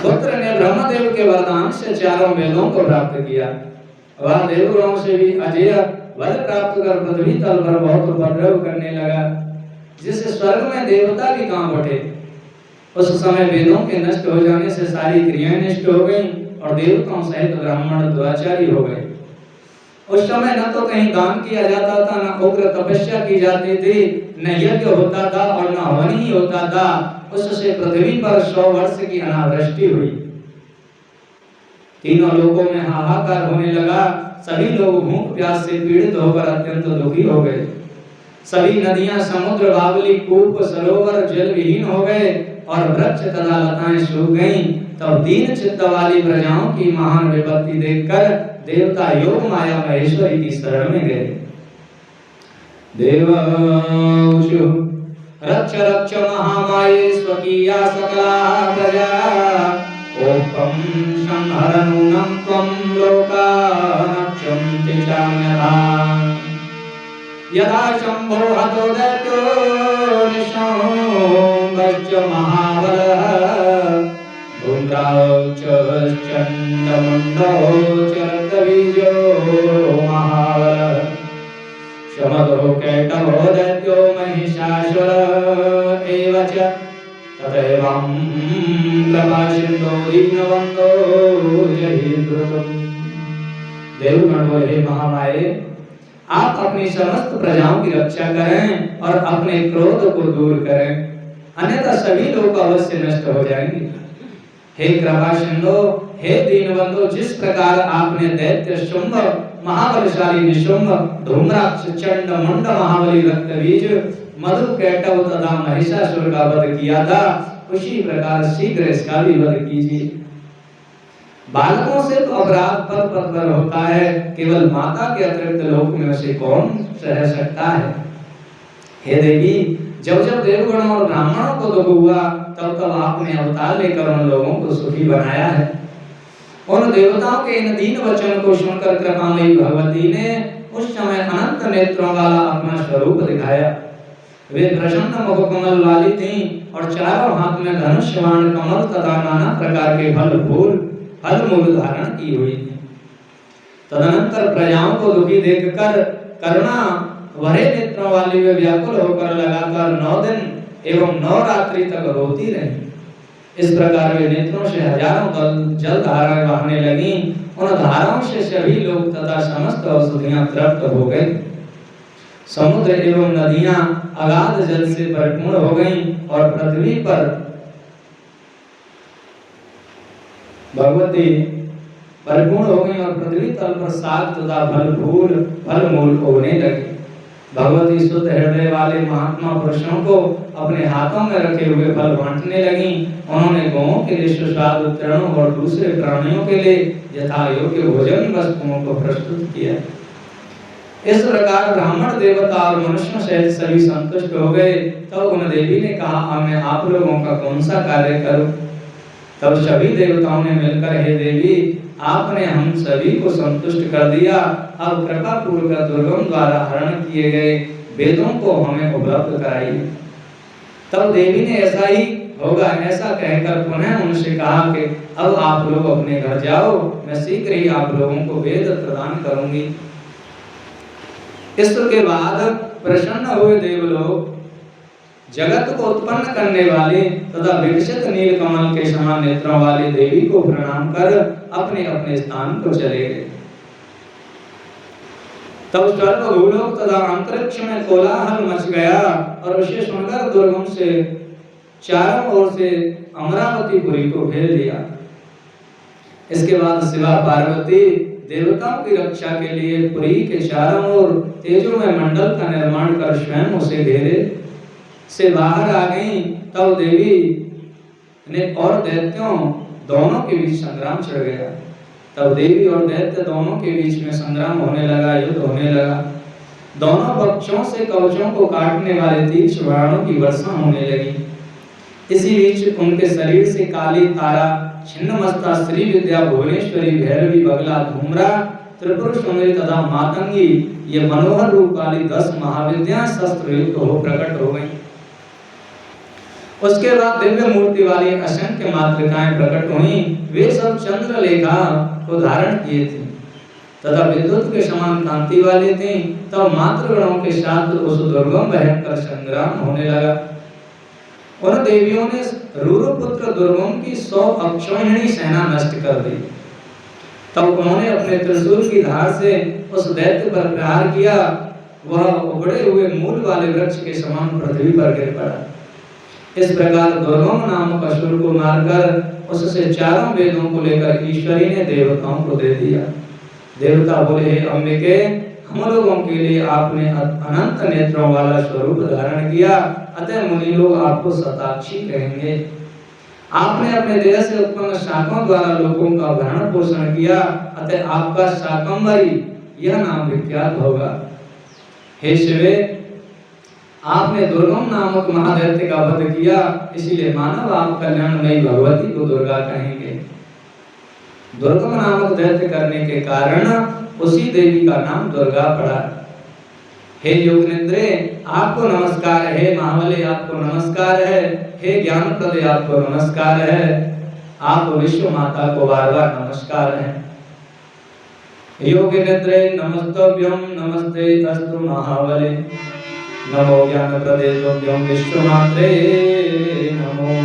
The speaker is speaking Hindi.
पुत्र ने ब्रह्मदेव के वरदान से चारों वेदों को प्राप्त किया। वह देवगणों से भी अजय वर प्राप्त कर पृथ्वी तल पर बहुत उपद्रव करने लगा, जिससे स्वर्ग में देवता भी कांप उठे। उस समय वेदों के नष्ट हो जाने से सारी क्रियाएं नष्ट हो गईं और देवताओं सहित ब्राह्मण दुराचारी हो गए। उस समय न तो कहीं दान किया जाता था, न उग्र तपस्या की जाती थी, न यज्ञ होता था और न हवन ही होता था। उससे पृथ्वी पर 100 वर्ष की अनावृष्टि हुई। तीनों लोकों में हाहाकार होने लगा। सभी लोग भूख प्यास से पीड़ित होकर अत्यंत दुखी हो गए। सभी नदियां, समुद्र, बावली, कूप, सरोवर जल विहीन हो गए और वृक्ष तथा लताएं सूख गईं। तब दीन चित्त वाली प्रजाओं की महान विपत्ति देखकर देवता योग माया महेश्वरी की शरण में गए। देवांशु रक्ष रक्ष महामाये स्वकीया सकला प्रजा, ओपम संहरणूनं त्वं लोकानक्षन्ति चान्यथा। यदा शंभो हतो दैत्यो निशंभश्च महाबलः, धूम्राक्षश्चण्डमुण्डो चरद्बीजो महाबलः, शमदो कैटभो दैत्यो महिषासुर एव च, तथैवं कृपासिन्धो दीनबन्धो जहीद्रुतम्। देवगण बोले, महामाये, आप अपनी समस्त प्रजाओं की रक्षा करें और अपने क्रोध को दूर करें, अन्यथा सभी लोग अवश्य नष्ट हो जाएंगे। हे कृपा सिंधु, हे दीनबंधु, जिस प्रकार आपने दैत्य शुंभ, महाबलशाली निशुंभ, धूम्राक्ष, चंड, मुंड, महाबली, रक्तबीज, मधु, कैटभ तथा महिषासुर का वध किया था, उसी प्रकार शीघ्र इसका भी वध कीजिए। बालकों से तो अपराध पद पद पर होता है, केवल माता के अतिरिक्त लोक में उसे कौन सह सकता है। हे देवी, जब जब देवगणों और ब्राह्मणों को दुख हुआ, तब तब आपने अवतार लेकर उन लोगों को सुखी बनाया है। उन देवताओं के इन दीन वचन को सुनकर कृपामयी भगवती ने उस समय अनंत नेत्रों वाला अपना स्वरूप दिखाया। वे प्रसन्न मुख कमल वाली थीं और चारों हाथ में धनुष, बाण, कमल तथा नाना प्रकार के फल मूल धारण की हुई थी। तदनंतर प्रजाओं को दुखी देखकर करुणा भरे नेत्रों वाली वे व्याकुल होकर लगातार 9 दिन एवं 9 रात्रि तक रोती रही। इस प्रकार वे नेत्रों से हजारों जल धाराएं बहने लगीं। उन धाराओं से सभी लोग तथा समस्त औषधियां तृप्त हो गई। समुद्र एवं नदियां अगाध जल से परिपूर्ण हो गईं और पृथ्वी पर भगवती परिपूर्ण हो गई और पृथ्वी तल पर साग तथा फल मूल उगने लगे। भगवती शुद्ध हृदय वाले महात्मा पुरुषों को अपने हाथों में रखे हुए फल बांटने लगी। उन्होंने गौओं के लिए सुस्वादु तृणों और दूसरे प्राणियों के लिए यथा योग्य भोजन वस्तुओं को प्रस्तुत किया। इस प्रकार ब्राह्मण, देवता और मनुष्यों सहित सभी संतुष्ट हो गए। तब उन देवी ने कहा, अब मैं आप लोगों का कौन सा कार्य करूं? तब सभी देवताओं ने मिलकर, हे देवी, आपने हम सभी को संतुष्ट कर दिया। अब कृपा पूर्वक दुर्गम द्वारा हरण किए गए वेदों को हमें उपलब्ध कराइए। तब देवी ने ऐसा ही होगा ऐसा कहकर पुनः उनसे कहा कि अब आप लोग अपने घर जाओ, मैं शीघ्र ही आप लोगों को वेद प्रदान करूंगी। इसके बाद प्रसन्न हुए देवलोक जगत को उत्पन्न करने वाले तथा विकसित नील कमल के समान नेत्रों वाली देवी को प्रणाम कर अपने अपने स्थान पर चले गए। तब स्वर्ग, भूलोक तथा अंतरिक्ष में कोलाहल मच गया और उसे सुनकर दुर्गम से चारों ओर से अमरावतीपुरी को घेर लिया। इसके बाद शिवा पार्वती देवताओं की रक्षा के लिए पुरी के चारों ओर तेजोमय मंडल का निर्माण कर स्वयं उसे घेरे से बाहर आ गई। तब देवी ने और दैत्यों दोनों के बीच संग्राम छिड़ गया। तब देवी और दैत्य दोनों के बीच में संग्राम होने लगा, युद्ध होने लगा। दोनों पक्षों से कवचों को काटने वाले तीक्ष्ण बाणों की वर्षा होने लगी। इसी बीच उनके शरीर से काली, तारा, छिन्नमस्ता, श्री विद्या, भुवनेश्वरी, भैरवी, बगला, धूम्रा, त्रिपुर सुंदरी तथा मातंगी ये मनोहर रूप वाली 10 महाविद्याएं शस्त्र युक्त हो प्रकट हो गईं। उसके बाद दिव्य मूर्ति वाली असंख्य मातृकाएं प्रकट हुई, वे सब चंद्रलेखा को धारण किए थे तथा विद्युत के समान कांति वाले थे। तब मातृगणों के साथ उस दुर्गम भयंकर संग्राम होने लगा। उन देवियों ने रूरुपुत्र दुर्गम की 100 अक्षौहिणी सेना नष्ट कर दी। तब उन्होंने अपने त्रिशूल की धार से उस दैत्य पर प्रहार किया। वह उबड़े हुए मूल वाले वृक्ष के समान पृथ्वी पर गिर पड़ा। इस प्रकार दुर्गम नामक असुर को मारकर उससे चारों वेदों को लेकर ईश्वरी ने देवताओं को दे दिया। देवता बोले, हे अंबिके, हम लोगों के लिए आपने अनंत नेत्रों वाला स्वरूप धारण किया, अतः मुनि लोग आपको शताक्षी कहेंगे। आपने अपने देह से उत्पन्न शाकों द्वारा लोगों का भरण पोषण किया, अतः आपका शाकंभरी यह नाम विख्यात होगा। हे शिवे, आपने दुर्गम नामक महादैत्य का वध किया, इसीलिए मानव आप कल्याणमयी भगवती को दुर्गा कहेंगे। दुर्गम नामक दैत्य करने के कारण उसी देवी का नाम दुर्गा पड़ा। हे योगनिद्रे, आपको नमस्कार है। हे महाबले, आपको नमस्कार है। हे ज्ञानप्रदे, आपको नमस्कार है। आप विश्व माता को बार बार नमस्कार है। योगनिद्रे नमस्तभ्यं नमस्ते अस्तु महाबले, नमो ज्ञानप्रदे तुभ्यं विश्वमात्रे नमो।